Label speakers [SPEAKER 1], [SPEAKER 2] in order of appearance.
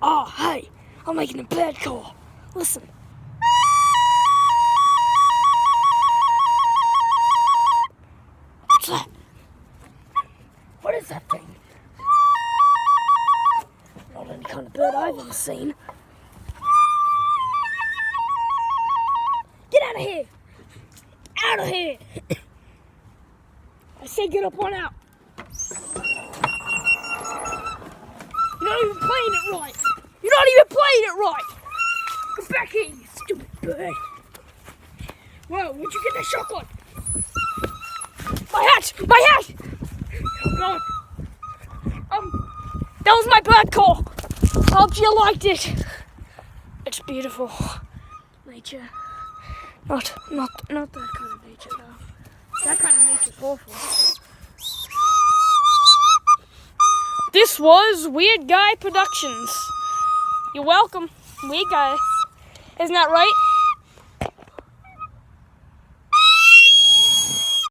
[SPEAKER 1] Oh, hey, I'm making a bird call. Listen. What's that? What is that thing? Not any kind of bird I've ever seen. Get out of here! Out of here! I said get up on out. You're not even playing it right. You're not even playing it right. Get back here, you stupid bird. Whoa, where'd you get that shotgun? My hat! My hat! Oh God. That was my bird call. Hope you liked it. It's beautiful. Nature. Not that kind of nature though. That kind of nature's awful. This was Weird Guy Productions. You're welcome, Weird Guy. Isn't that right?